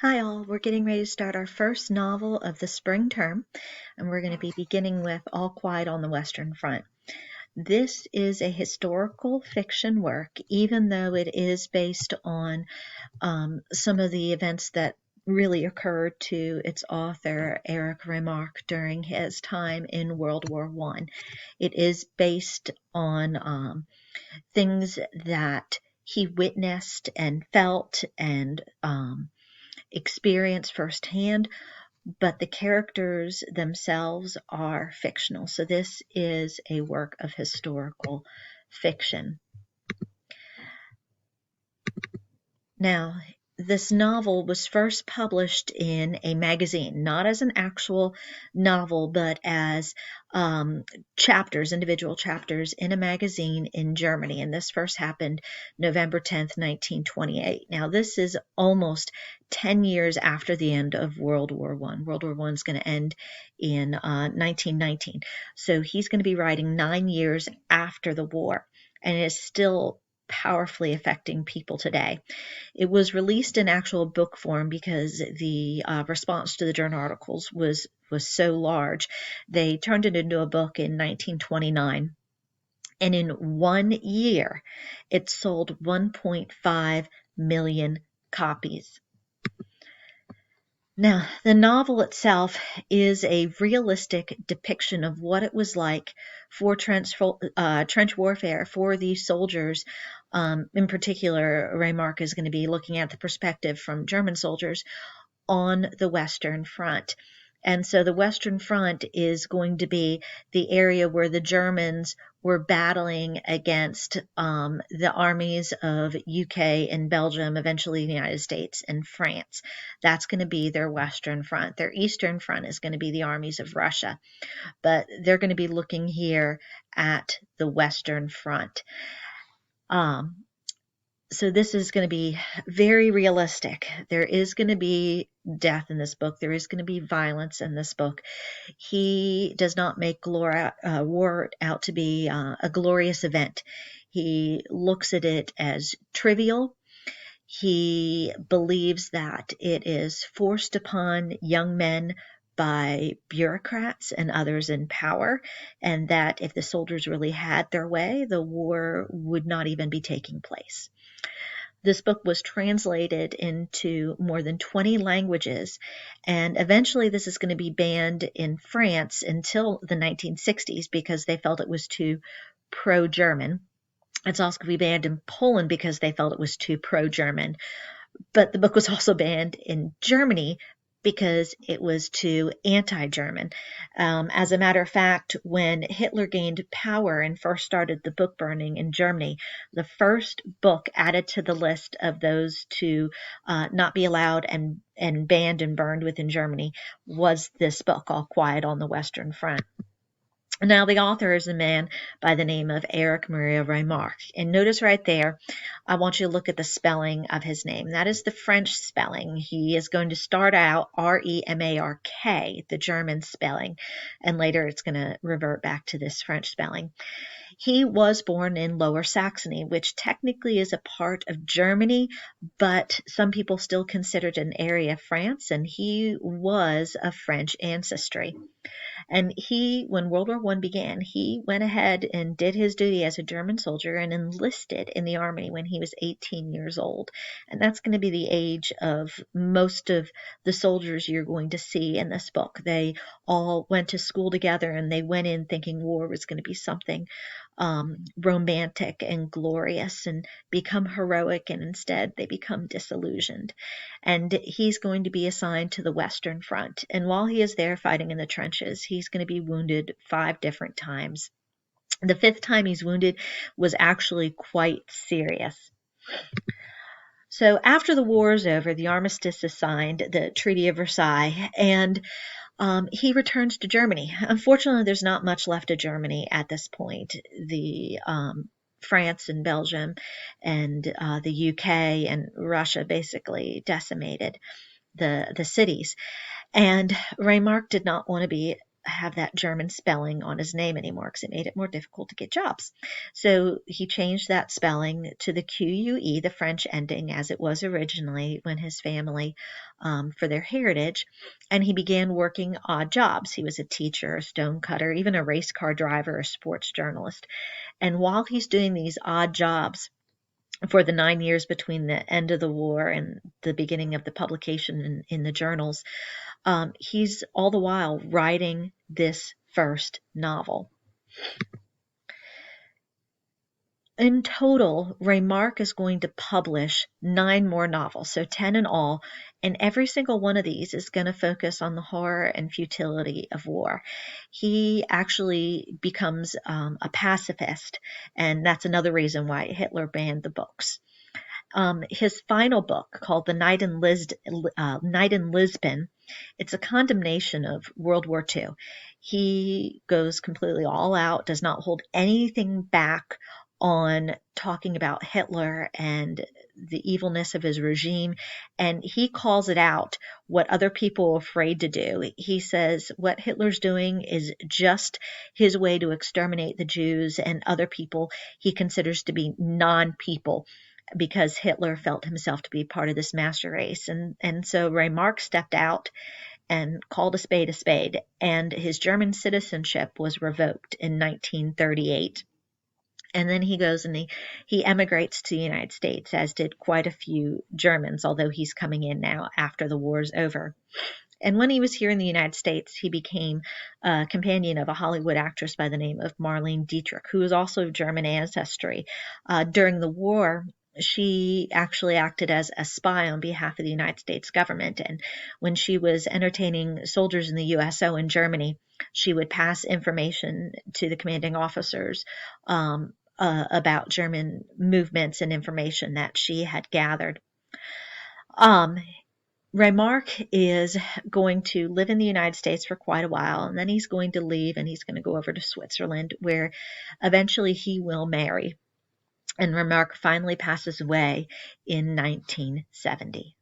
Hi all, we're getting ready to start our first novel of the spring term, and we're going to be beginning with All Quiet on the Western Front. This is a historical fiction work, even though it is based on some of the events that really occurred to its author, Eric Remarque, during his time in World War I. It is based on things that he witnessed and felt and experience firsthand, but the characters themselves are fictional. So this is a work of historical fiction. Now, this novel was first published in a magazine, not as an actual novel, but as chapters, individual chapters in a magazine in Germany. And this first happened November 10th, 1928. Now, this is almost 10 years after the end of World War I. World War I is going to end in 1919. So he's going to be writing 9 years after the war, and it is still powerfully affecting people today. It was released in actual book form because the response to the journal articles was so large. They turned it into a book in 1929, and in 1 year, it sold 1.5 million copies. Now, the novel itself is a realistic depiction of what it was like for trench warfare for these soldiers. In particular, Remarque is going to be looking at the perspective from German soldiers on the Western Front. And so the Western Front is going to be the area where the Germans were battling against the armies of UK and Belgium, eventually the United States and France. That's going to be their Western Front. Their Eastern Front is going to be the armies of Russia. But they're going to be looking here at the Western Front. So this is going to be very realistic. There is going to be death in this book. There is going to be violence in this book. He does not make war out to be a glorious event. He looks at it as trivial. He believes that it is forced upon young men by bureaucrats and others in power, and that if the soldiers really had their way, the war would not even be taking place. This book was translated into more than 20 languages, and eventually this is going to be banned in France until the 1960s because they felt it was too pro-German. It's also going to be banned in Poland because they felt it was too pro-German. But the book was also banned in Germany because it was too anti-German. As a matter of fact, when Hitler gained power and first started the book burning in Germany, the first book added to the list of those to not be allowed and banned and burned within Germany was this book, All Quiet on the Western Front. Now, the author is a man by the name of Eric Maria Remarque. And notice right there, I want you to look at the spelling of his name. That is the French spelling. He is going to start out Remark, the German spelling, and later it's going to revert back to this French spelling. He was born in Lower Saxony, which technically is a part of Germany, but some people still consider it an area of France, and he was of French ancestry. And he, when World War I began, he went ahead and did his duty as a German soldier and enlisted in the army when he was 18 years old. And that's going to be the age of most of the soldiers you're going to see in this book. They all went to school together and they went in thinking war was going to be something romantic and glorious and become heroic, and instead they become disillusioned. And he's going to be assigned to the Western Front. And while he is there fighting in the trenches, he's going to be wounded 5 different times. The 5th time he's wounded was actually quite serious. So after the war is over, the armistice is signed, the Treaty of Versailles, and he returns to Germany. Unfortunately, there's not much left of Germany at this point. The France and Belgium and the UK and Russia basically decimated the cities. And Remarque did not want to be have that German spelling on his name anymore because it made it more difficult to get jobs. So he changed that spelling to the QUE, the French ending, as it was originally when his family, for their heritage, and he began working odd jobs. He was a teacher, a stonecutter, even a race car driver, a sports journalist. And while he's doing these odd jobs, for the 9 years between the end of the war and the beginning of the publication in the journals, he's all the while writing this first novel. In total, Remarque is going to publish 9 more novels, so 10 in all, and every single one of these is going to focus on the horror and futility of war. He actually becomes a pacifist, and that's another reason why Hitler banned the books. His final book, called The Night in Lisbon, it's a condemnation of World War II. He goes completely all out, does not hold anything back on talking about Hitler and the evilness of his regime, and he calls it out what other people are afraid to do. He says what Hitler's doing is just his way to exterminate the Jews and other people he considers to be non-people, because Hitler felt himself to be part of this master race. And so Remarque stepped out and called a spade, and his German citizenship was revoked in 1938. And then he goes and he emigrates to the United States, as did quite a few Germans, although he's coming in now after the war's over. And when he was here in the United States, he became a companion of a Hollywood actress by the name of Marlene Dietrich, who is also of German ancestry. During the war, she actually acted as a spy on behalf of the United States government. And when she was entertaining soldiers in the USO in Germany, she would pass information to the commanding officers about German movements and information that she had gathered. Remarque is going to live in the United States for quite a while, and then he's going to leave and he's going to go over to Switzerland, where eventually he will marry. And Remarque finally passes away in 1970.